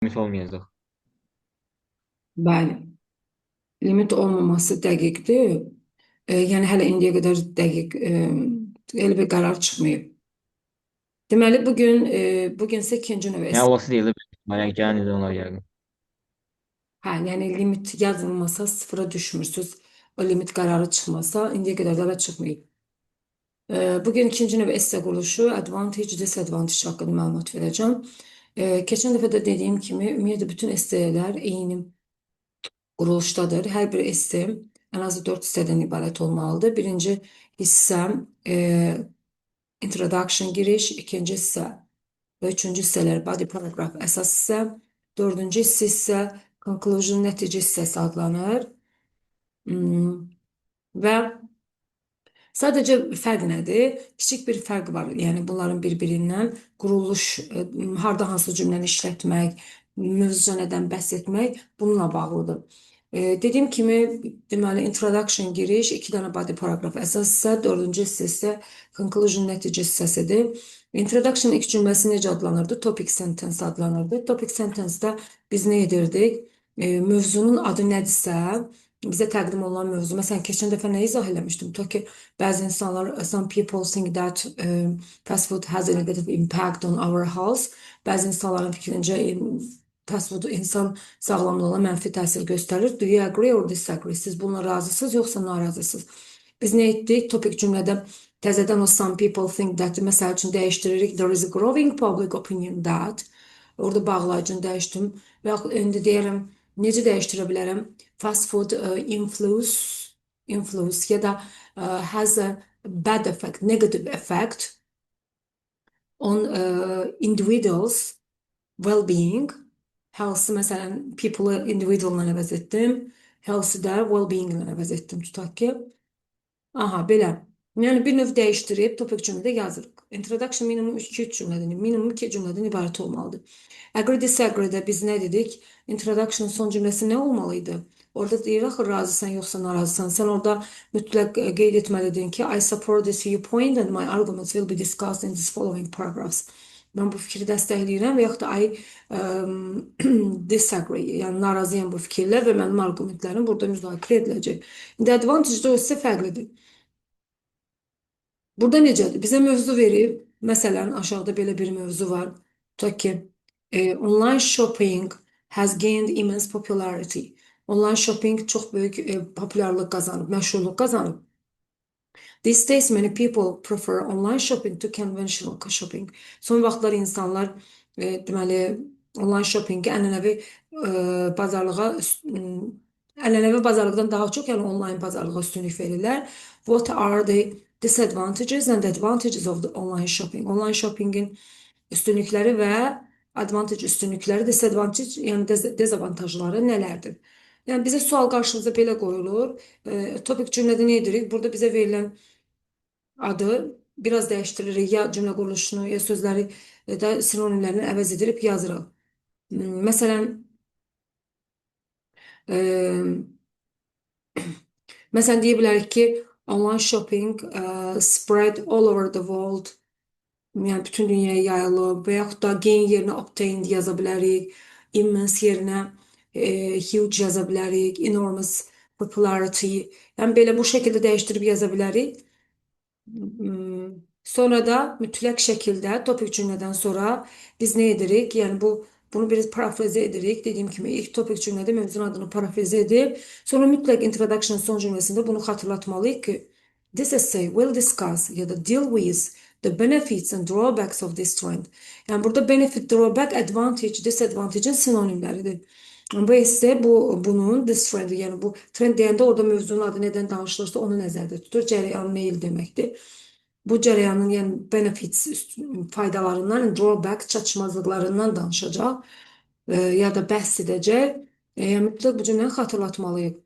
limit olmayacaq. Bəli. Limit olmaması dəqiqdir. Yəni hələ indiyə qədər dəqiq elə bir qərar çıxmayıb. Deməli bugün isə ikinci növ Yəni olası deyil. Yəni gələn il ona yəqin. hə, yəni limit yazılmasa, sıfıra düşmürsüz. O limit qərarı çıxmasa, indiyə qədər də hələ çıxmayıb. Bugün ikinci növ esse quruluşu, advantage, disadvantage haqqında məlumat verəcəm. Keçən dəfə də dediyim kimi, ümumiyyətlə bütün esselər eyni quruluşdadır. Hər bir esse ən azı 4 hissədən ibarət olmalıdır. Birinci hissə introduction, giriş, ikinci hissə və üçüncü hissələr body paragraph əsas hissə, dördüncü hissə isə conclusion, nəticə hissəsi adlanır. Və sadəcə fərq nədir? Kiçik bir fərq var. Yəni bunların bir-birindən quruluş, harda hansı cümləni işlətmək, mövzuca nədən bəhs etmək bununla bağlıdır. Dediyim kimi, deməli, introduction giriş, 2 dənə body paragraf əsas hissə, dördüncü hissə isə conclusion nəticə hissəsidir. Introduction ilk cümləsi necə adlanırdı? Topic sentence adlanırdı. Topic sentence'da biz nə edirdik? Mövzunun adı nədirsə, bizə təqdim olunan mövzu. Məsələn, keçən dəfə nə izah eləmişdim? Ki, bəzi insanlar, some people think that fast food has a negative impact on our health. Bəzi insanların fikrincə fast food insan sağlamlığına mənfi təsir göstərir. Do you agree or disagree? Siz bununla razısınız, yoxsa narazısınız? Biz nə etdik? Topik cümlədə təzədən o some people think that məsəl üçün dəyişdiririk. There is a growing public opinion that. Orada bağlayıcını dəyişdim. Və yaxud indi deyirəm, necə dəyişdirə bilərəm? Fast food influence ya da has a bad effect, negative effect on individuals well-being. Health'ı məsələn people-ı individual-la əvəz etdim. Health'ı da well-being-la əvəz etdim. Tutaq ki. Aha, belə. Yəni bir növ dəyişdirib topik cümlədə yazırıq. Introduction minimum 2-3 cümlədən, minimum 2 cümlədən ibarət olmalıdır. Agree disagree-də biz nə dedik? Introduction son cümləsi nə olmalıydı? Orada deyir axı razısan yoxsa narazısan. Sən orada mütləq qeyd etməliydin ki, I support this viewpoint and my arguments will be discussed in this following paragraphs. Mən bu fikri dəstəkləyirəm və yaxud da I disagree, yəni narazıyam bu fikirlə və mənim argumentlərim burada müzakirə ediləcək. İndi advantage-da o isə fərqlidir. Burada necədir? Bizə mövzu verib, məsələn, aşağıda belə bir mövzu var. Tutaq ki, online shopping has gained immense popularity. Online shopping çox böyük populyarlıq qazanıb, məşhurluq qazanıb. These days many people prefer online shopping to conventional shopping. Son vaxtlar insanlar deməli online shoppingi ənənəvi bazarlıqdan daha çox, yəni online bazarlığa üstünlük verirlər. What are the disadvantages and advantages of the online shopping? Online shoppingin üstünlükləri və advantage üstünlükləri, disadvantage, yəni dezavantajları nələrdir? Yəni bizə sual qarşımıza belə qoyulur. Topik cümlədə nə edirik? Burada bizə verilən adı biraz dəyişdiririk. Ya cümlə quruluşunu, ya sözləri da sinonimlərini əvəz edilib yazırıq. Məsələn, məsələn deyə bilərik ki, online shopping spread all over the world. Yəni bütün dünyaya yayılıb və yaxud da gain yerinə obtained yaza bilərik. Immense yerinə huge yaza bilərik. Enormous popularity. Yəni belə bu şəkildə dəyişdirib yaza bilərik. Sonra da mütləq şəkildə topik cümlədən sonra biz nə edirik? Yəni bunu biraz parafraze edirik. Dediyim kimi ilk topik cümlədə mövzunun adını parafraze edib, sonra mütləq introduction son cümləsində bunu xatırlatmalıyıq ki, this essay will discuss ya da deal with the benefits and drawbacks of this trend. Yəni burada benefit, drawback, advantage, disadvantage'in sinonimləridir. Bu esse bunun this trend, yəni bu trend deyəndə orada mövzunun adı nədən danışılırsa onu nəzərdə tutur. Cərəyan meyil deməkdir. Bu cərəyanın yəni benefits faydalarından, drawback çatışmazlıqlarından danışacaq ya da bəhs edəcək. Yəni mütləq bu cümləni xatırlatmalıyıq.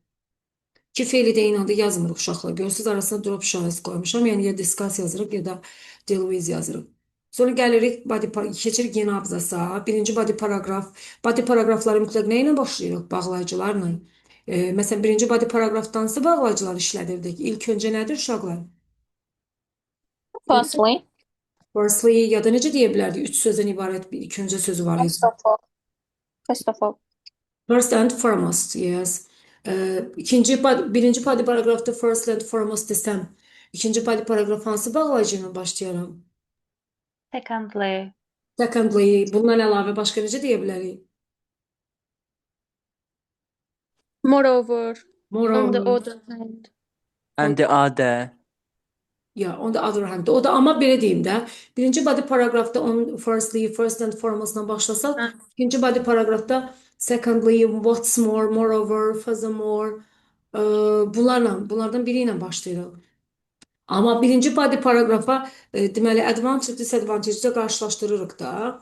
İki feili də eyni anda yazmırıq uşaqlar. Görürsünüz arasına drop işarəsi qoymuşam. Yəni ya discuss yazırıq ya da deal with yazırıq. Sonra gəlirik keçirik yeni abzasa. Birinci body paragraf. Body paragrafları mütləq nə ilə başlayırıq? Bağlayıcılarla. Məsələn, birinci body paragrafdansa bağlayıcılar işlədirdik. İlk öncə nədir uşaqlar? Firstly, Firstly ya da necə deyə bilərdik? Üç sözdən ibarət bir ilk öncə sözü var idi. first of all, First of all. First and foremost, yes. Birinci body paragrafta first and foremost desem, ikinci body paragraf hansı bağlayıcı ilə başlayaram? Secondly. Secondly, bundan əlavə başqa necə deyə bilərik? Moreover. On the Moreover, other hand. on, And the other. yeah, on the other hand. O da amma belə deyim də, birinci body paragrafda firstly, first and foremostdan başlasaq, Ha. ikinci body paragrafda secondly, what's more, moreover, furthermore, bunlardan biri ilə başlayırıq. Amma birinci body paragrafa deməli advantage, disadvantage-də qarşılaşdırırıq da.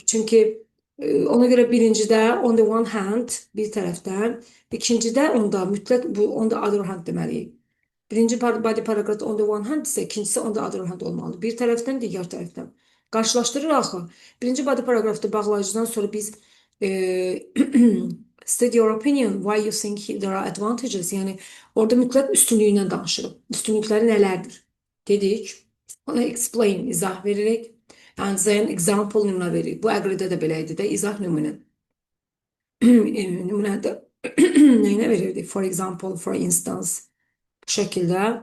Çünki ona görə birincidə on the one hand bir tərəfdən, ikincidə onda mütləq bu on the other hand deməliyik. Birinci body paragrafda on the one hand isə ikincisi on the other hand olmalı. Bir tərəfdən, digər tərəfdən. Qarşılaşdırırıq axı. Birinci body paragrafda bağlayıcıdan sonra biz state your opinion, why you think there are advantages. Yəni orada mütləq üstünlüyündən danışırıq. Üstünlükləri nələrdir? Dedik. Ona explain, izah veririk. And then example nümunə veririk. Bu əqridə də belə idi də, izah nümunə. Nümunədə nəyinə verirdik? For example, for instance. Bu şəkildə.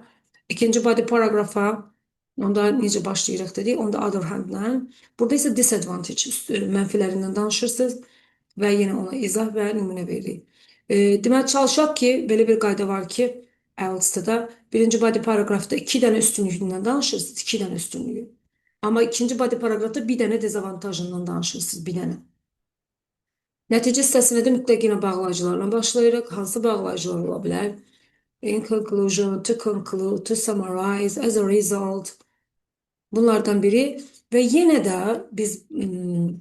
İkinci body paragrafa onda necə başlayırıq dedik. On the other hand-lə. Burada isə disadvantage, mənfilərindən danışırsınız və yenə ona izah və nümunə veririk. Deməli, çalışaq ki, belə bir qayda var ki, IELTS-da da birinci body paragrafda 2 dənə üstünlüyündən danışırsınız, 2 dənə üstünlüyü. Amma ikinci body paragrafda bir dənə dezavantajından danışırsınız, bir dənə. Nəticə hissəsində də mütləq yenə bağlayıcılarla başlayırıq. Hansı bağlayıcılar ola bilər? In conclusion, to conclude, to summarize, as a result. Bunlardan biri və yenə də biz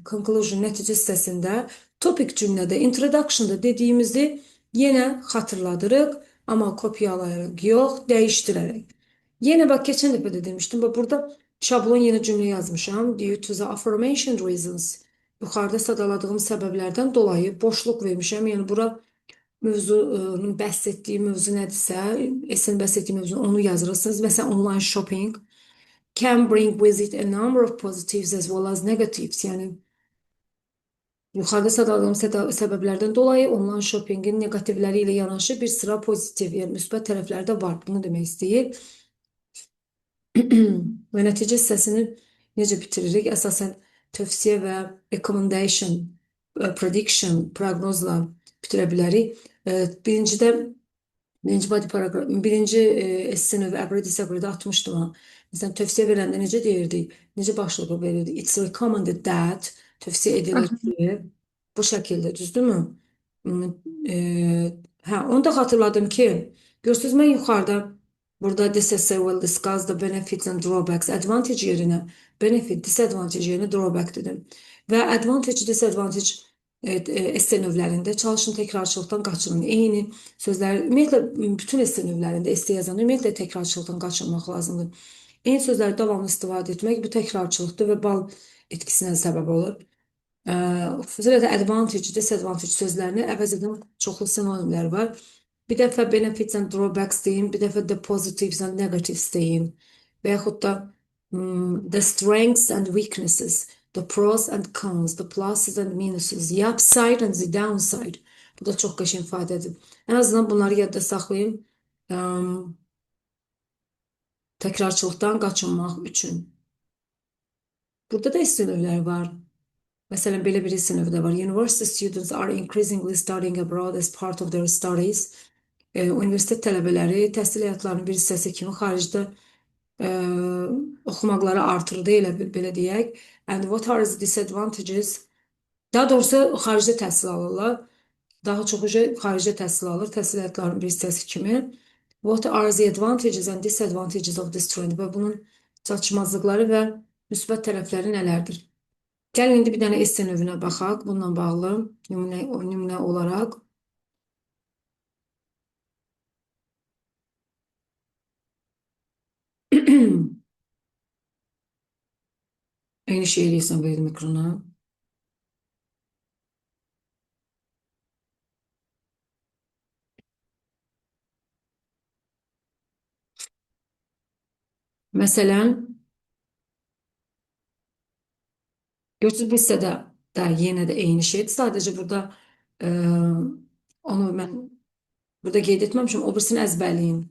conclusion nəticə hissəsində topic cümlədə, introduction'da dediyimizi yenə xatırladırıq, amma kopyalayaraq yox, dəyişdirərək. Yenə bax, keçən dəfə də demişdim, bax, burada şablon yenə cümlə yazmışam. Due to the aforementioned reasons. Yuxarıda sadaladığım səbəblərdən dolayı boşluq vermişəm. Yəni, bura mövzunun bəhs etdiyi mövzu nədirsə, esin bəhs etdiyi mövzu onu yazırırsınız. Məsələn, online shopping can bring with it a number of positives as well as negatives. Yəni, yuxarıda sadaladığım səbəblərdən dolayı online shoppingin negativləri ilə yanaşı bir sıra pozitiv, yəni müsbət tərəfləri də var. Bunu demək istəyir. Və nəticə hissəsini necə bitiririk? Əsasən tövsiyə və recommendation, prediction, proqnozla bitirə bilərik. Birinci body paragraf, birinci esse növü əqrə-disagrədə atmışdım ha. Məsələn, tövsiyə verəndə necə deyirdik? Necə başlığı verirdik? It's recommended that, tövsiyə edilir ki, bu şəkildə, düzdürmü? Hə, onu da xatırladım ki, görürsünüz, mən yuxarıda burada this essay will discuss the benefits and drawbacks, advantage yerinə benefit, disadvantage yerinə drawback dedim. Və advantage, disadvantage esse növlərində çalışın təkrarçılıqdan qaçının. Eyni sözlər, ümumiyyətlə, bütün esse növlərində esse yazanda ümumiyyətlə təkrarçılıqdan qaçınmaq lazımdır. Eyni sözləri davamlı istifadə etmək bu təkrarçılıqdır və bal etkisinə səbəb olur. Xüsusilə də advantage, disadvantage sözlərini əvəz edən çoxlu sinonimlər var. Bir dəfə benefits and drawbacks deyim, bir dəfə the positives and negatives deyim. Və yaxud da the strengths and weaknesses, the pros and cons, the pluses and minuses, the upside and the downside. Bu da çox qəşəng ifadədir. Ən azından bunları yadda saxlayın. Təkrarçılıqdan qaçınmaq üçün. Burada da isinövlər var. Məsələn, belə bir isinöv də var. University students are increasingly studying abroad as part of their studies. Universitet tələbələri təhsil həyatlarının bir hissəsi kimi xaricdə oxumaqları artırdı, elə belə deyək. And what are the disadvantages? Daha doğrusu xaricdə təhsil alırlar. Daha çox xaricdə təhsil alır, təhsil həyatlarının bir hissəsi kimi. What are the advantages and disadvantages of this trend? Və bunun çatışmazlıqları və müsbət tərəfləri nələrdir? Gəlin indi bir dənə esse növünə baxaq. Bununla bağlı nümunə olaraq. Eyni şey eləyirsən verim ekrana. Məsələn, görürsünüz bu hissədə da yenə də eyni şeydir. Sadəcə burada e, onu mən burada qeyd etməmişəm. O birisini əzbərləyin.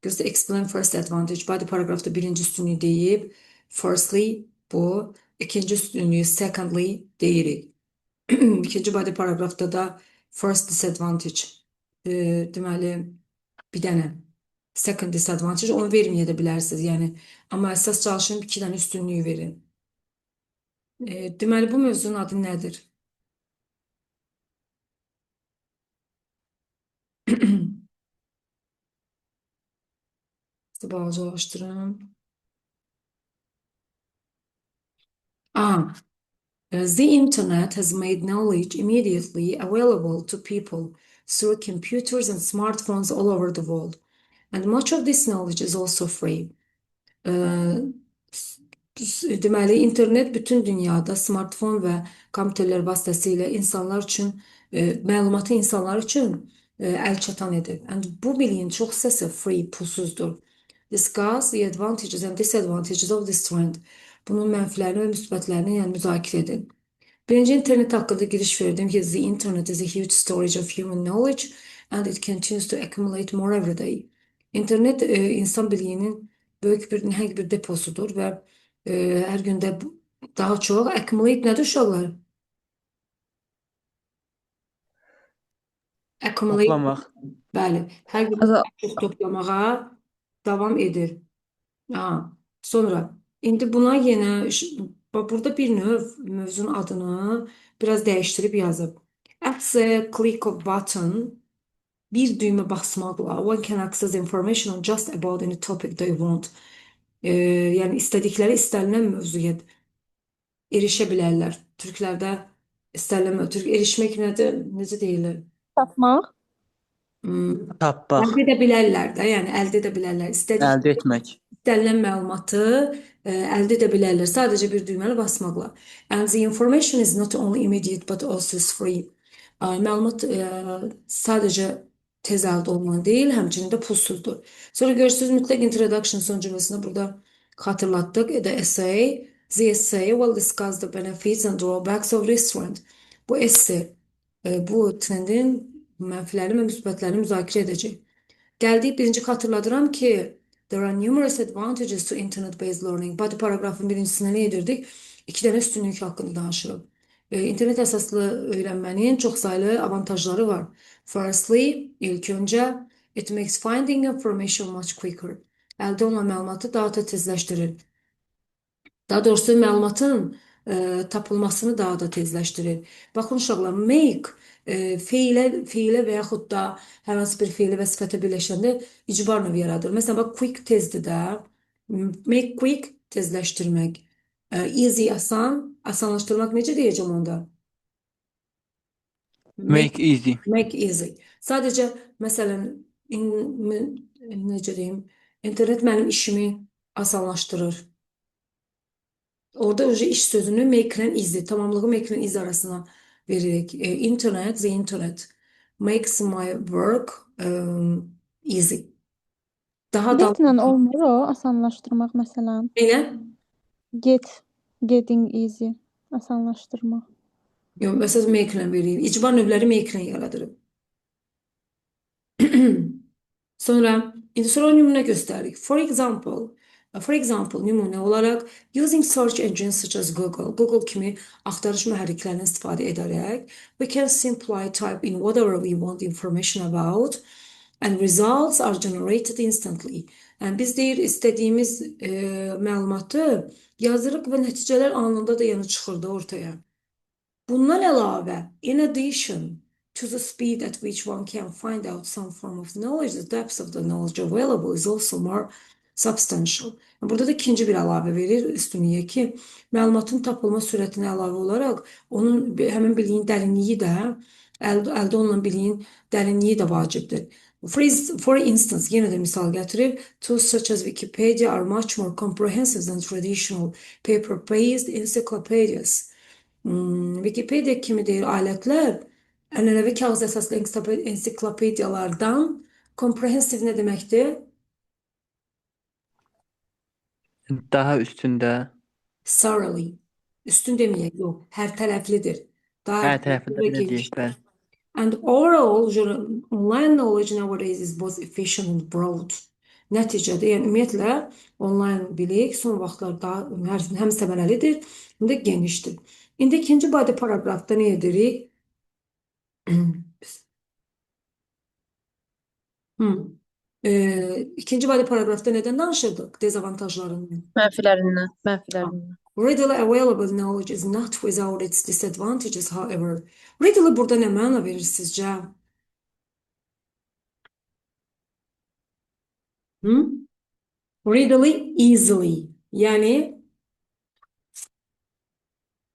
Gözdə explain first advantage. Body paragrafda birinci üstünlüyü deyib. Firstly bu. İkinci üstünlüyü secondly deyirik. İkinci body paragrafda da first disadvantage. Deməli bir dənə second disadvantage onu verməyə də bilərsiniz. Yəni amma əsas çalışın iki dənə üstünlüyü verin. Deməli bu mövzunun adı nədir? Balacalaşdırım. Ah, the internet has made knowledge immediately available to people through computers and smartphones all over the world. And much of this knowledge is also free. Deməli, internet bütün dünyada smartfon və kompüterlər vasitəsilə insanlar üçün, məlumatı insanlar üçün əl çatan edir. And bu biliyin çox hissəsi free, pulsuzdur. Discuss the advantages and disadvantages of this trend. Bunun mənfilərini və müsbətlərini yəni müzakirə edin. Birinci internet hakkında giriş verdim ki the internet is a huge storage of human knowledge and it continues to accumulate more every day. İnternet insan bilginin böyük bir nəhəng bir deposudur və hər gündə daha çox accumulate nədir uşaqlar? Accumulate, Toplamaq. bəli, hər gün çox toplamağa davam edir. Sonra indi buna yenə burada bir növ mövzunun adını biraz dəyişdirib yazıb. At the click of button bir düymə basmaqla one can access information on just about any topic they want. Yəni istədikləri istənilən mövzuya erişə bilərlər. Türklərdə istənilən erişmək nədir? Necə deyilir? Tapmaq. Tapmaq. Əldə edə bilərlər də, yəni əldə edə bilərlər. Əldə etmək. İstənilən məlumatı əldə edə bilərlər sadəcə bir düyməni basmaqla. And the information is not only immediate but also is free. Məlumat sadəcə tez əldə olunan deyil, həmçinin də pulsuzdur. Sonra görürsünüz mütləq introduction son cümləsində burada xatırlatdıq. The essay will discuss the benefits and drawbacks of this trend. Bu essay bu trendin mənfilərini və müsbətlərini müzakirə edəcək. Gəldik birinci xatırladıram ki there are numerous advantages to internet-based learning. Body paragrafın birincisində nə edirdik? İki dənə üstünlük haqqında danışırıq. İnternet əsaslı öyrənmənin çox saylı avantajları var. Firstly, ilk öncə, it makes finding information much quicker. Əldə olunan məlumatı daha da tezləşdirir. Daha doğrusu məlumatın tapılmasını daha da tezləşdirir. Baxın uşaqlar, make feilə və yaxud da hər hansı bir feili və sifətə birləşəndə icbar növü yaradır. Məsələn, bax, quick tezdir də. Make quick tezləşdirmək. Easy asan, asanlaşdırmaq necə deyəcəm onda? Make easy. Make easy. Sadəcə, məsələn, necə deyim, internet mənim işimi asanlaşdırır. Orada önce iş sözünü make and easy, tamamlığı make and easy arasına veririk. The internet makes my work easy. Daha da Getlə olmur o, asanlaşdırmaq məsələn. Elə? Getting easy, asanlaşdırmaq. Yox, məsəl make ilə vereyim. İcbar növləri make ilə yaradırım. Sonra nümunə göstəririk. For example, nümunə olaraq using search engines such as Google kimi axtarış mühərriklərindən istifadə edərək we can simply type in whatever we want information about and results are generated instantly. Yəni biz deyir istədiyimiz məlumatı yazırıq və nəticələr anında da yəni çıxır da ortaya. Bundan əlavə, in addition to the speed at which one can find out some form of knowledge, the depth of the knowledge available is also more substantial. Burada da ikinci bir əlavə verir üstünlüyə ki, məlumatın tapılma sürətinə əlavə olaraq onun həmin biliyin dərinliyi də, əldə olunan biliyin dərinliyi də vacibdir. For instance, yenə də misal gətirib, tools such as Wikipedia are much more comprehensive than traditional paper-based encyclopedias. Wikipedia kimi deyir alətlər ənənəvi kağız əsaslı ensiklopediyalardan comprehensive nə deməkdir? Daha üstündə. Thoroughly. Üstün deməyək, yox, hər tərəflidir. Daha Hər tərəfində ve belə geniş. deyək, bəli. And overall, online knowledge nowadays is both efficient and broad. Nəticədə, yəni ümumiyyətlə onlayn bilik son vaxtlarda həm səmərəlidir, həm də genişdir. İndi ikinci body paragrafda nə edirik? İkinci body paragrafda nədən danışırdıq? Dezavantajlarından. Mənfilərindən, mənfilərindən. Readily available knowledge is not without its disadvantages, however. Readily burada nə məna verir sizcə? Readily, easily. Yani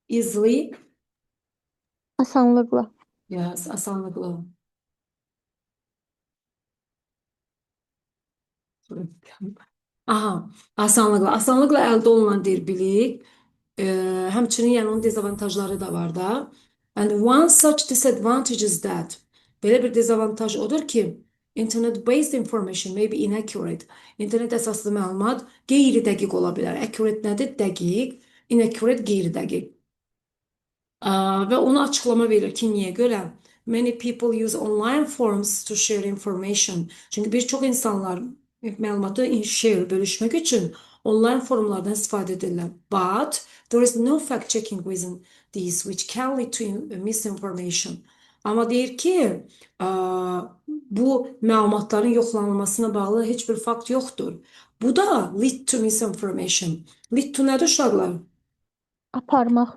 easily, Asanlıqla. yes, asanlıkla. Aha, asanlıkla. Asanlıkla əldə olunan bir bilik. Həmçinin yəni onun dezavantajları da var da. And one such disadvantage is that belə bir dezavantaj odur ki internet-based information may be inaccurate. İnternet əsaslı məlumat qeyri-dəqiq ola bilər. Accurate nədir? Dəqiq. Inaccurate qeyri-dəqiq. Ve onu açıklama verir ki niye göre? Many people use online forums to share information. Çünkü birçok insanlar məlumatı share, bölüşmek için online forumlardan istifadə edirlər. But there is no fact checking within these which can lead to misinformation. Ama deyir ki bu məlumatların yoxlanılmasına bağlı heç bir fakt yoxdur. Bu da lead to misinformation. Lead to nədir uşaqlar? Aparmaq.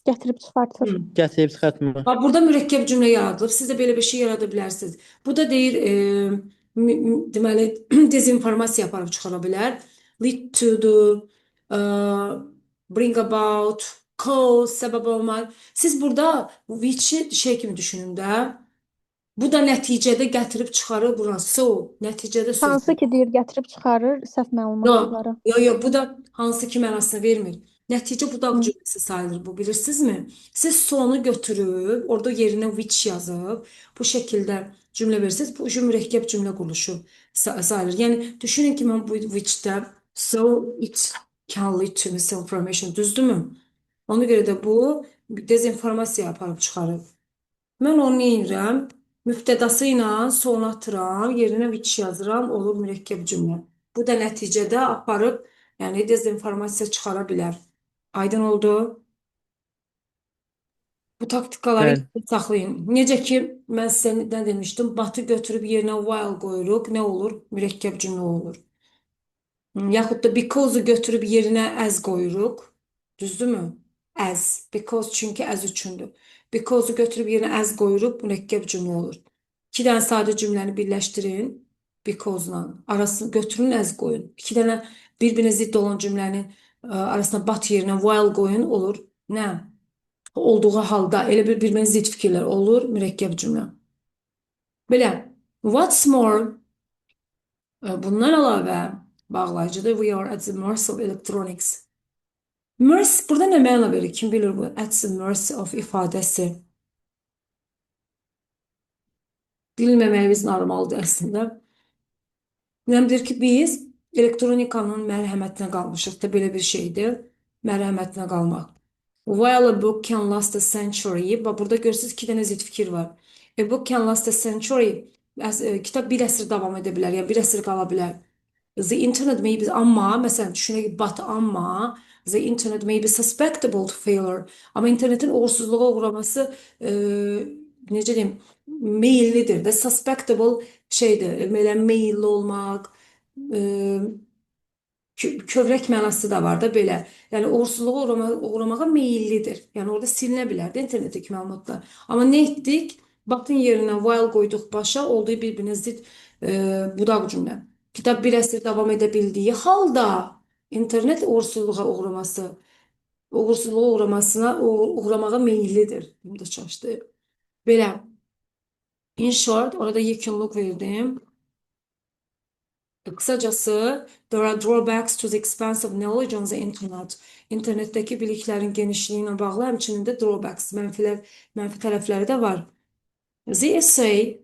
Gətirib çıxartır. Gətirib çıxartmaq. Bak burada mürekkep cümle yaradılıb. Siz de böyle bir şey yaradabilirsiniz. Bu da deyir deməli dezinformasiya aparıb çıxara bilər. Lead to the bring about cause səbəb olmaq. Siz burada which'i şey kimi düşünün də. Bu da nəticədə gətirib çıxarır bura. So, nəticədə söz. Hansı ki deyir gətirib çıxarır səhv məlumatları. Yo, bu da hansı ki mənasını vermir. Nəticə budaq cümləsi sayılır bu, bilirsinizmi? Siz sonu götürüb, orada yerinə which yazıb, bu şəkildə cümlə verirsiniz. Bu mürekkep cümlə quruluşu sayılır. Yəni, düşünün ki, mən bu which'də so it can lead to misinformation, düzdürmü? Ona görə də bu dezinformasiya aparıb çıxarıb. Mən onu neyirəm? Müftədası ilə sonu atıram, yerinə which yazıram, olur mürekkep cümlə. Bu da nəticədə aparıb, yəni dezinformasiya çıxara bilər. Aydın oldu? Bu taktikaları saxlayın. Necə ki, mən sizə nə demişdim? Batı götürüb yerinə while qoyuruq, nə olur? Mürekkep cümlə olur. Yaxud da because'u götürüb yerinə as qoyuruq. Düzdürmü? As. Because çünki as üçündür. Because'u götürüb yerinə as qoyuruq, mürekkep cümlə olur. İki dənə sadə cümləni birləşdirin. Because-la. Arasını götürün, as qoyun. İki dənə bir-birinə zidd olan cümləni arasına but yerinə while qoyun, olur. Nə? Olduğu halda elə bir-birinə zidd fikirlər olur, mürekkep cümlə. Belə. What's more, bundan əlavə bağlayıcıdır. We are at the mercy of electronics. Mercy, burada nə məna verir? Kim bilir bu? At the mercy of ifadəsi. Bilməməyimiz normaldır əslində. Deyir ki, biz elektronikanın mərhəmətinə qalmışıq da belə bir şeydir. Mərhəmətinə qalmaq. While a book can last a century. Burada görürsünüz iki dənə zidd fikir var. A book can last a century. Kitab bir əsr davam edə bilər, yəni bir əsr qala bilər. The internet may be, amma, məsələn, düşünək ki, but amma, the internet may be susceptible to failure. Amma internetin uğursuzluğa uğraması, necə deyim, meyillidir də, susceptible şeydir, belə meyilli olmaq, kövrək mənası da var da belə. Yəni uğursuzluğa uğramağa meyillidir. Yəni orada silinə bilər də internetdəki məlumatlar. Amma nə etdik? Batın yerinə while qoyduq başa, olduğu bir-birinə zidd budaq cümlə. Kitab bir əsr davam edə bildiyi halda internet uğursuzluğa uğramağa meyillidir. Bunu da çalışdı. Belə. In short, orada yekunluq verdim. Kısacası, there are drawbacks to the expanse of knowledge on the internet. İnternetdəki biliklərin genişliyi ilə bağlı həmçinin də drawbacks, mənfi tərəfləri də var. The essay,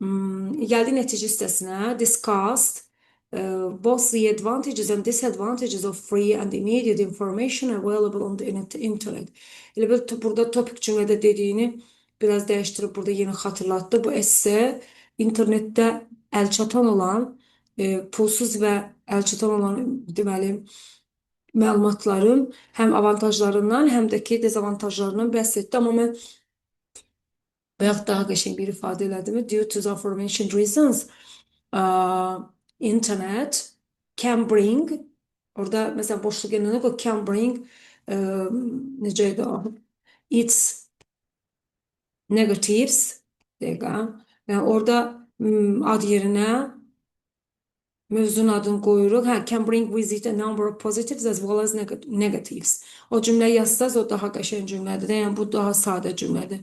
gəldi nəticə hissəsinə, discussed, both the advantages and disadvantages of free and immediate information available on the internet. Elə bil burada topik cümlədə dediyini biraz dəyişdirib burada yeni xatırlatdı. Bu esse internetdə əlçatan olan, pulsuz və əlçatan olan deməli məlumatların həm avantajlarından, həm də ki dezavantajlarından bəhs etdi. Amma mən bayaq daha qəşəng bir ifadə elədim. Due to the aforementioned reasons, internet can bring, orada məsələn boşluq yerine qoy, can bring, necə idi o? Its negatives, dəqiqə. Yəni orada ad yerinə mövzunun adını qoyuruq. Hə, can bring with it a number of positives as well as negatives. O cümlə yazsaz o daha qəşəng cümlədir. Yəni bu daha sadə cümlədir.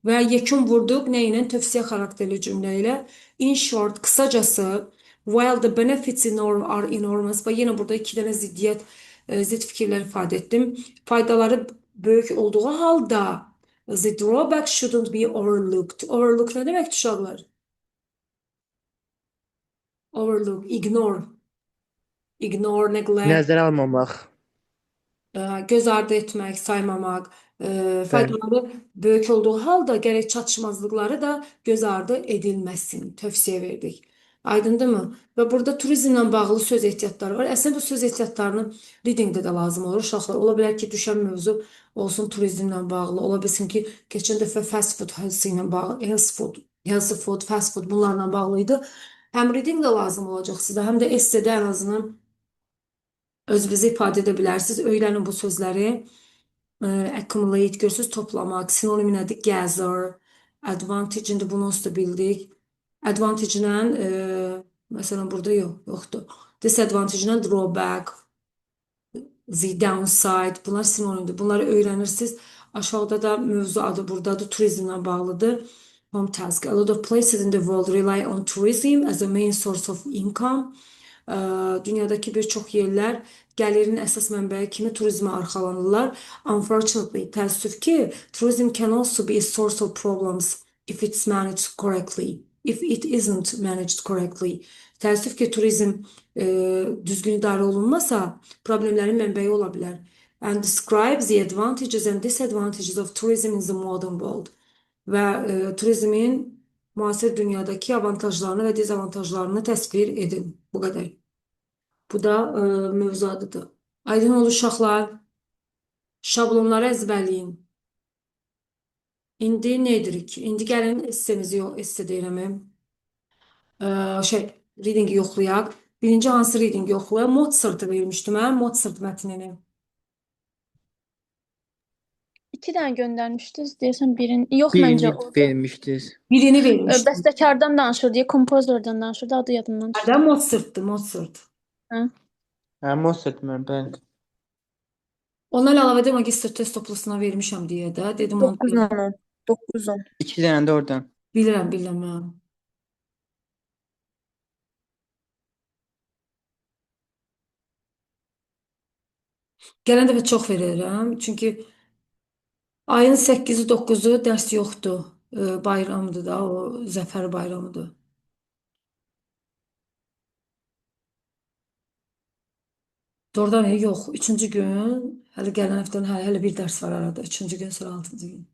Və yekun vurduq nə ilə? Tövsiyə xarakterli cümlə ilə. In short, qısacası, while the benefits are enormous. Və yenə burada iki dənə zid fikirlər ifadə etdim. Faydaları böyük olduğu halda the drawback shouldn't be overlooked. Overlook nə demək uşaqlar? Overlook, ignore. Ignore, neglect. Nəzərə almamaq. Göz ardı etmək, saymamaq, faydaları böyük olduğu halda gərək çatışmazlıqları da göz ardı edilməsin. Tövsiyə verdik. Aydındırmı? Və burada turizmlə bağlı söz ehtiyatları var. Əslində bu söz ehtiyatlarını readingdə də lazım olur uşaqlar. Ola bilər ki, düşən mövzu olsun turizmlə bağlı. Ola bilsin ki, keçən dəfə fast food health ilə bağlı, healthy food, fast food bunlarla bağlı idi. Həm reading də lazım olacaq sizə, həm də essedə ən azından özünüzü ifadə edə bilərsiniz. Öyrənin bu sözləri. Accumulate, görürsünüz, toplamaq. Sinonim nədir? Gather. Advantage, indi bunu onsuz da bildik. Advantage ilə, məsələn, burada yoxdur. Disadvantage ilə drawback, the downside, bunlar sinonimdir. Bunları öyrənirsiniz. Aşağıda da mövzu adı buradadır. Turizmlə bağlıdır. Home task. A lot of places in the world rely on tourism as a main source of income. Dünyadakı bir çox yerlər gəlirin əsas mənbəyi kimi turizmə arxalanırlar. Unfortunately, təəssüf ki, tourism can also be a source of problems if it's managed correctly. If it isn't managed correctly. Təəssüf ki, turizm düzgün idarə olunmasa, problemlərin mənbəyi ola bilər. And describes the advantages and disadvantages of tourism in the modern world. Və turizmin müasir dünyadakı avantajlarını və dezavantajlarını təsvir edin. Bu qədər. Bu da mövzu adıdır. Aydın olur uşaqlar. Şablonları əzbərləyin. İndi nə edirik? İndi gəlin essemizi esse deyirəm. Readingi yoxlayaq. Birinci hansı readingi yoxlayaq? Mozart'ı vermişdim mən. Mozart mətnini. 2 dənə göndərmişdiniz. Deyəsən birini. Yox, Birini məncə orada vermişdiniz. Birini vermişdim. bəstəkardan danışır deyə, kompozordan danışırdı. Adı yadımdan çıxdı. Nədən Mozart'dı? Mozart. Hə, Mozart mən, bəli. Ondan əlavə də magistr test toplusuna vermişəm deyə də. Dedim onu 9-10. 9-10. 2 dənə də oradan. bilirəm, mən. Gələn dəfə çox verirəm. Çünki ayın 8-i, 9-u dərs yoxdur. Bayramdır da, o zəfər bayramıdır. Doğrudan yox. 3-cü gün, hələ gələn həftənin hələ bir dərs var arada. 3-cü gün, sonra 6-cı gün.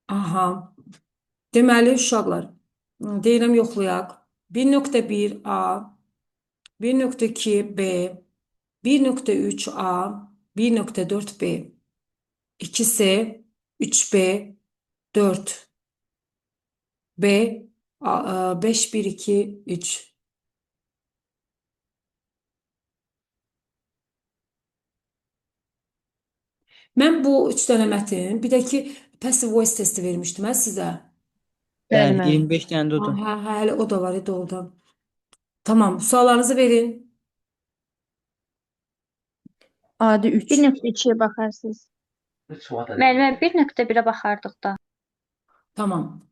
Aha. Deməli, uşaqlar, deyirəm yoxlayaq. 1.1 A, 1.2 B, 1.3 A, 1.4 B, 2C, 3B, 4 B, 5, 1, 2, 3. Mən bu 3 dənə mətin, bir də ki, passive voice testi vermişdim sizə. Bəli, Bəli. 25 dənə də odur. Hələ o da var idi oradan. Tamam, suallarınızı verin. Adi 3. 1.2-yə baxarsınız. Müəllimə 1.1-ə baxardıq da. Tamam.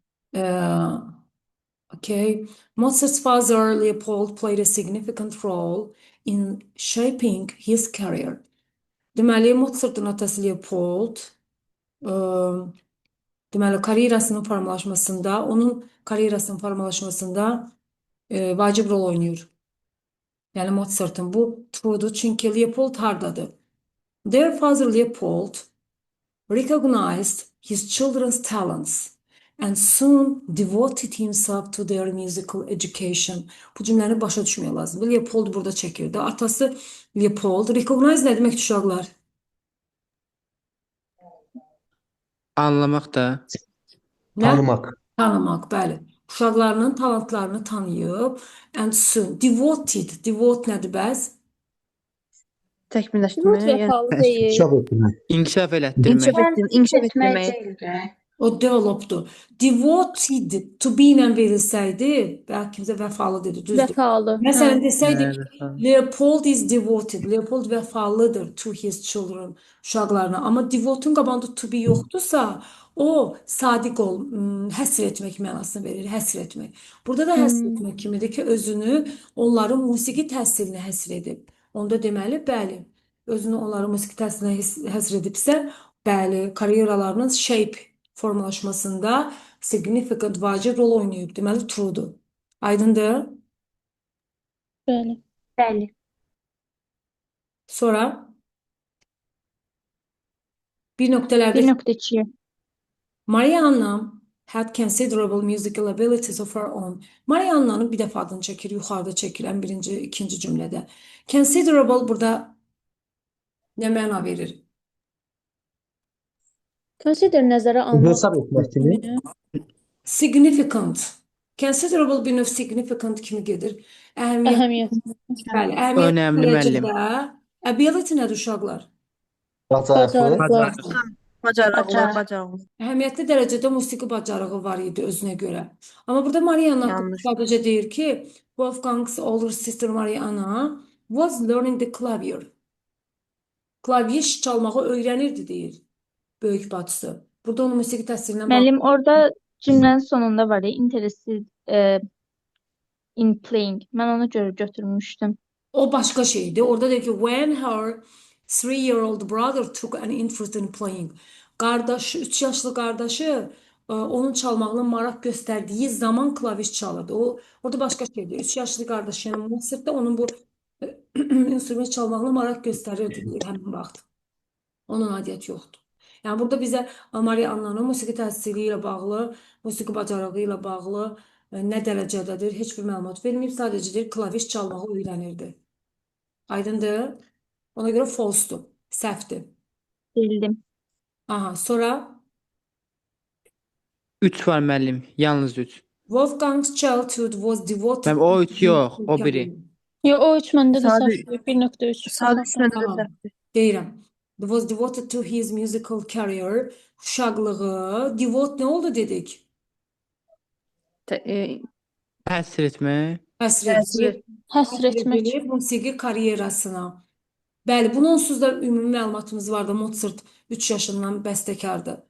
Okay. Mozart's father, Leopold, played a significant role in shaping his career. Deməli, Mozart'ın atası Leopold, deməli, karyerasının formalaşmasında, onun karyerasının formalaşmasında vacib rol oynayır. Yəni Mozartın bu true'dur. Çünki Leopold hardadır? Their father Leopold recognized his children's talents and soon devoted himself to their musical education. Bu cümləni başa düşmək lazımdır. Leopold burada çəkirdi. Atası Leopold. Recognize nə demək uşaqlar? Anlamaq da. Nə? Tanımaq. Tanımaq, bəli. Uşaqlarının talantlarını tanıyıb and soon devoted. Devote nədir bəs? Not Təkmilləşdirmək, yəni vəfalı deyil. İnkişaf etmək. inkişaf elətdirmək. etmək İnkişaf etmək etdirmək. deyil də. O developdu. Devoted to be ilə verilsəydi, bəlkə kimsə vəfalı dedi, düzdür. Vəfalı. Məsələn, Hə. desəydik, Bəli, Leopold is devoted. Leopold vəfalıdır to his children, uşaqlarına. Amma devote'un qabağında to be yoxdursa, o sadiq ol, həsr etmək mənasını verir, həsr etmək. Burada da həsr etmək kimidir ki, özünü onların musiqi təhsilinə həsr edib. Onda deməli, bəli, özünü onların musiqi təhsilinə həsr edibsə, bəli, karyeralarının shape formalaşmasında significant vacib rol oynayıb. Deməli, true'dur. Aydındır? Bəli. Bəli. Sonra 1.lərdə 1.2. Marianna had considerable musical abilities of her own. Marianna'nın bir dəfə adını çəkir, yuxarıda çəkir, ən birinci, ikinci cümlədə. Considerable burada nə məna verir? Consider nəzərə almaq Hesab etmək kimi. kimi. Significant. Considerable bir növ significant kimi gedir. Əhəmiyyət. Əhəmiyyət. Bəli, əhəmiyyətli Önəmli müəllim. dərəcədə. Ability nədir uşaqlar? Bacarıqlı. Bacarıqlı. Bacar. Bacarıqlı. Əhəmiyyətli dərəcədə musiqi bacarığı var idi özünə görə. Amma burada Marianna haqqında Yanlış. sadəcə deyir ki, Wolfgang's older sister Marianna was learning the clavier. Klavye çalmağı öyrənirdi deyir böyük bacısı. Burada onun musiqi təhsilindən Müəllim, orada cümlənin sonunda var ya, interested in playing. Mən ona görə götürmüşdüm. o başqa şeydir. Orada deyir ki, when her 3-year-old brother took an interest in playing. Qardaşı, 3 yaşlı qardaşı onun çalmağına maraq göstərdiyi zaman klaviş çalırdı. O orada başqa şeydir. 3 yaşlı qardaşı, yəni Mozart da onun bu instrument çalmağına maraq göstərirdi deyir həmin vaxt. Onun aidiyyəti yoxdur. Yəni burada bizə Marianna'nın musiqi təhsili ilə bağlı, musiqi bacarığı ilə bağlı nə dərəcədədir, heç bir məlumat verməyib. Sadəcə deyir, klaviş çalmağı öyrənirdi. Aydındır? Ona görə false-dur, səhvdir. Bildim. Aha, sonra 3 var müəllim, yalnız 3. Wolfgang's childhood was devoted Mənim o 3 yox, o biri. Yo, o 3 məndə də Sadə- səhvdir. 1.3. Sadə düşməndə də Tamam. səhvdir. Deyirəm. Was devoted to his musical career. Uşaqlığı. Devote nə oldu dedik? Həsr etmək. Həsr Həsr edilib. Həsr etmək. Edilib musiqi karyerasına. Bəli, bunun onsuz da ümumi məlumatımız var da Mozart 3 yaşından bəstəkardır.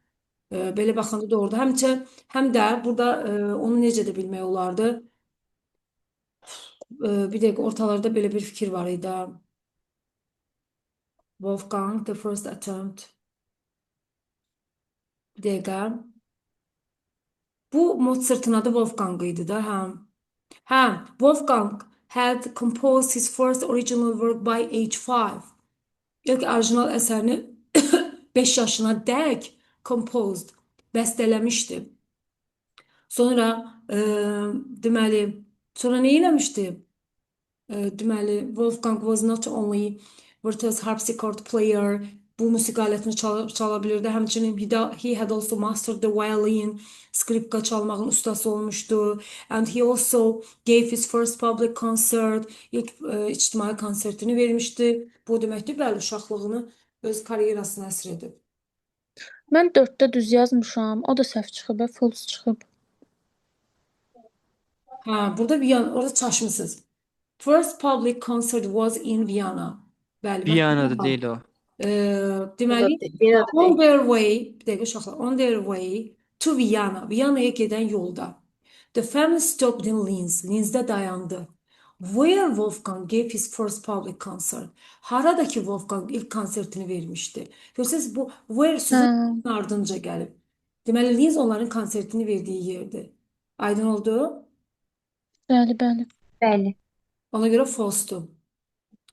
Belə baxanda doğrudur. Həm də burada onu necə də bilmək olardı? Bir dəqiqə ortalarda belə bir fikir var idi. Wolfgang, the first attempt. Bir dəqiqə. Bu Mozart'ın adı Wolfgang idi da, hə. Wolfgang had composed his first original work by age 5. İlk orijinal əsərini 5 yaşına dək composed, bəstələmişdi. Sonra deməli, sonra nə eləmişdi? Deməli, Wolfgang was not only virtuous harpsichord player, bu musiqi alətini çala bilirdi. Həmçinin he had also mastered the violin, skripka çalmağın ustası olmuşdu. And he also gave his first public concert, ilk ictimai konsertini vermişdi. Bu deməkdir, bəli, uşaqlığını öz karyerasına həsr edib. Mən 4-də düz yazmışam. O da səhv çıxıb, false çıxıb. Hə, burada orada çaşmısınız. First public concert was in Vienna. Bəli, Viyana'da deyil o. Deməli, Viena'da on their way, bir dəqiqə uşaqlar, on their way to Vienna, Viyana'ya gedən yolda. The family stopped in Linz, Linzdə dayandı. Where Wolfgang gave his first public concert. Haradakı Wolfgang ilk konsertini vermişdi. Görürsünüz, bu where sözün ardınca gəlib. Deməli, Linz onların konsertini verdiyi yerdir. Aydın oldu? Bəli, bəli. Bəli. Ona göre false'dur.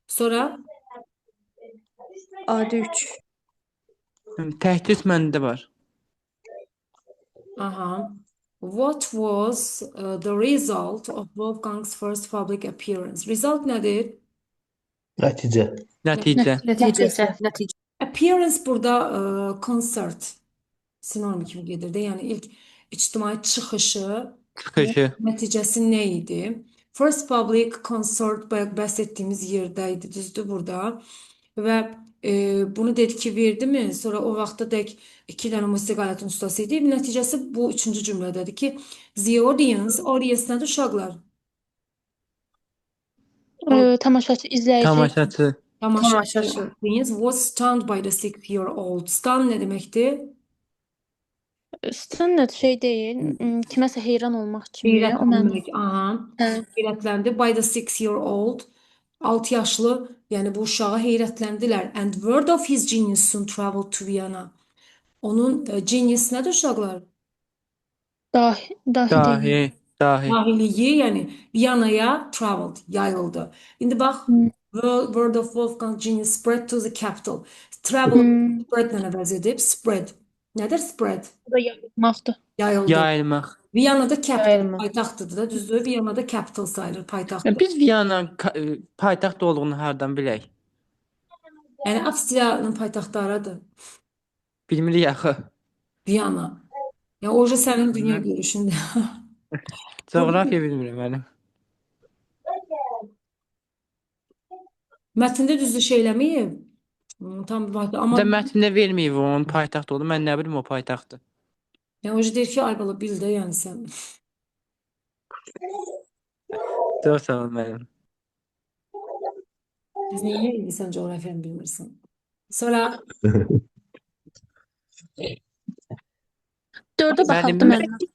Sonra Adi 3. Təhdid məndə var. aha. What was the result of Wolfgang's first public appearance? Result nedir? Nəticə. Nəticə. Nəticə. Appearance burada concert sinonim kimi gedir də. Yəni ilk ictimai çıxışı, Çıxışı. nəticəsi nə idi? First public concert bayaq bəhs etdiyimiz yerdə idi, düzdür burada. Və bunu dediki verdi mi? Sonra o vaxta dək iki dənə musiqi alətin ustası idi. Nəticəsi bu üçüncü cümlədədir ki, the audience, audience nədir uşaqlar? Tamaşaçı, izləyici. Tamaşaçı. Tamaşaçı. Audience was stunned by the 6-year-old. Stun nə deməkdir? Standart şey deyil, kiməsə heyran olmaq kimi. O Heyrətlənmək. mənim. Aha. Hə. Heyrətləndi. By the 6-year-old. 6 yaşlı, yəni bu uşağa heyrətləndilər. And word of his genius soon traveled to Vienna. Onun genius nədir uşaqlar? Dahi deyil. Dahi. Dahiliyi, yəni Viyanaya traveled, yayıldı. İndi bax, word of Wolfgang genius spread to the capital. Travel, spread nə əvəz edib? Spread. Nədir spread? Bu da yayılmaqdır. Yayıldı. Yayılmaq. Viyanada capital, Yayılma. paytaxtıdır da, düzdür? Viyanada capital sayılır, paytaxt. Biz Viyana paytaxt olduğunu hardan bilək? Yəni Avstriyanın paytaxtı haradır? Bilmirik axı. Viyana. Ya oje sənin dünya görüşündə. Coğrafiya bilmirəm mənim. Mətndə düzdür şey eləməyib. Tam bir vaxtı. Amma Də mətndə verməyib onun paytaxt oldu. Mən nə bilim o paytaxtdır. ya oje deyir ki, ay bala bil də yəni sən. Çox sağ ol mənim. Biz niyə indi sən coğrafiyanı bilmirsən? Sonra 4-ə baxaq da Müəllim, məndən.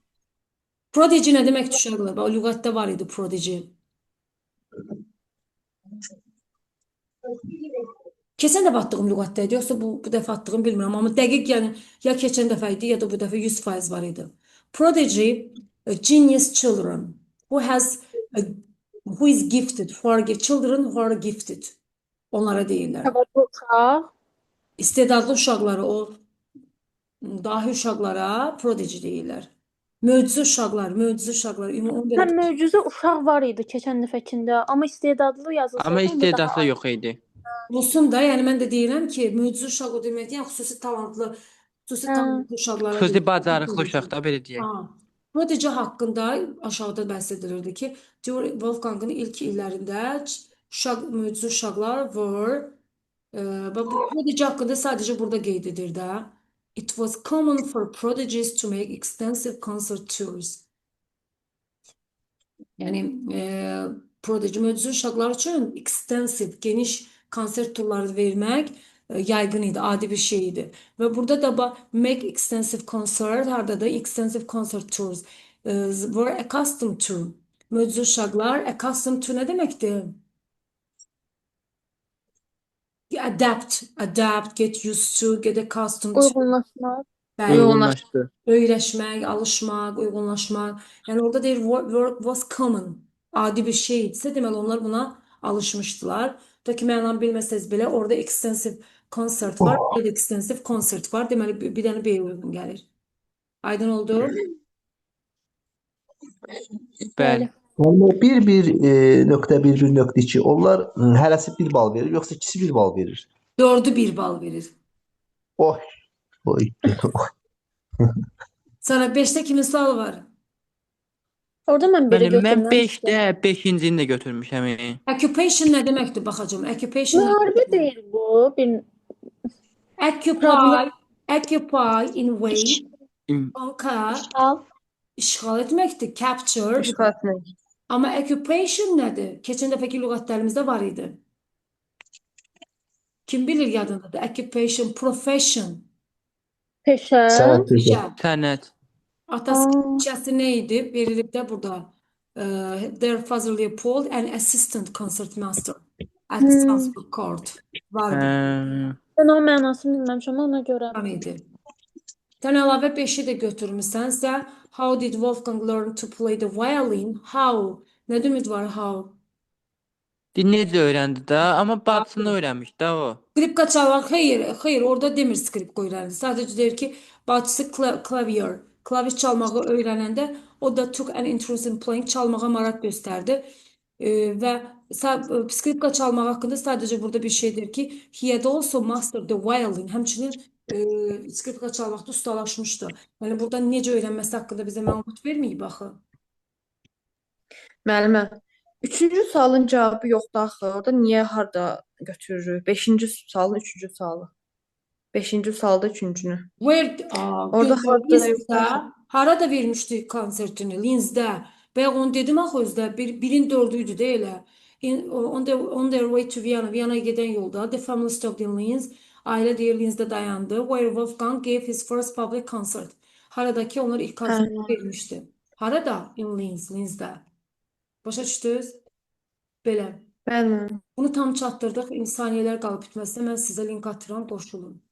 prodigy nə demək uşaqlar? Bax, lüğətdə var idi prodigy. Keçən dəfə atdığım lüğətdə idi, yoxsa bu dəfə atdığım bilmirəm, amma dəqiq yəni ya keçən dəfə idi, ya da bu dəfə 100% var idi. Prodigy, genius children who is gifted, children who are gifted. Onlara deyirlər. Savadlı uşaq. İstedadlı uşaqları, o dahi uşaqlara prodigy deyirlər. Möcüzə uşaqlar. Onu belə Həm möcüzə uşaq var idi keçən dəfəkində, amma istedadlı yazılsa amma istedadlı yox idi. olsun da, yəni mən də deyirəm ki, möcüzə uşaq o demək deyil, yəni xüsusi talantlı uşaqlara Xüsusi deyil. bacarıqlı uşaq da belə deyək. Ha. Prodigy haqqında aşağıda bəhs edilirdi ki, Wolfgang'ın ilk illərində möcüzə uşaqlar were və bu prodigy haqqında sadəcə burada qeyd edir də. It was common for prodigies to make extensive concert tours. Yəni prodigy möcüzə uşaqlar üçün extensive, geniş konsert turları vermək yaygın idi, adi bir şey idi. Və burada da make extensive concert, harda da extensive concert tours were accustomed to. Möcüzə uşaqlar accustomed to nə deməkdir? Adapt, get used to, get accustomed to. uyğunlaşmaq. Bəli. Uyğunlaşdı. Öyrəşmək, alışmaq, uyğunlaşmaq. Yəni orada deyir work was common. Adi bir şey idisə, deməli onlar buna alışmışdılar. Da ki mənanı bilməsəz belə orada extensive concert var, burada extensive concert var. Deməli bir dənə B uyğun gəlir. Aydın oldu? Bəli. Yəni 1.1.2 onlar hərəsi 1 bal verir, yoxsa ikisi 1 bal verir? 4'ü 1 bal verir. Oy. Sonra 5'te kimin sualı var? Orada mən belə Mənim mən götürməmişdim. 5-də 5-cini də götürmüşəm. Occupation nə deməkdir baxacağım. Occupation Müharibə deyil bu. Bir occupy, invade, conquer, al. işğal etməkdir. Capture. Amma occupation nədir? Keçən dəfəki lüğətlərimizdə var idi. Kim bilir yadındadır? Occupation, profession. Peşə. Sənət peşə. İşə. Sənət. Atası işəsi nə idi? Verilib də burada. Their father Leopold and assistant concertmaster at Salzburg Court. Vardı. Mən o mənasını bilməmişəm, ona görə. Var idi. Sən əlavə 5-i də götürmüsənsə, how did Wolfgang learn to play the violin? How? Nə demək var how? Dinleyici öğrendi də, amma bacısını öyrənmiş də o. Skripka çalmak, hayır orada demir skripka öğrendi. Sadece der ki bacısı clavier, klaviş çalmağı öğrenende o da took an interest in playing, çalmağa maraq gösterdi. Ve skripka çalmaq hakkında sadece burada bir şeydir ki he had also mastered the violin. Həmçinin skripka çalmaqda ustalaşmışdı. Yani burada necə öyrənməsi haqqında bizə məlumat verməyib axı. Müəllimə, üçüncü sualın cavabı yoxdur axı. Orada niyə harda götürürük? Beşinci sualın üçüncü sualı. Beşinci sualda üçüncünü. Orada harda Linzdə, yoxdur. harada vermişdi konsertini? Linzdə. Və onu dedim axı özdə. Birin dördüydü də elə. On their way to Vienna. Viyana'ya gedən yolda. The family stopped in Linz. Ailə deyir Linzdə dayandı. Where Wolfgang gave his first public concert. Haradakı onlar ilk Hə. konsertini vermişdi. Harada? In Linz. Linzdə. Başa düşdünüz? Belə. Bəli. Bunu tam çatdırdıq. İnsaniyələr qalıb bitməsinə mən sizə link atıram, qoşulun.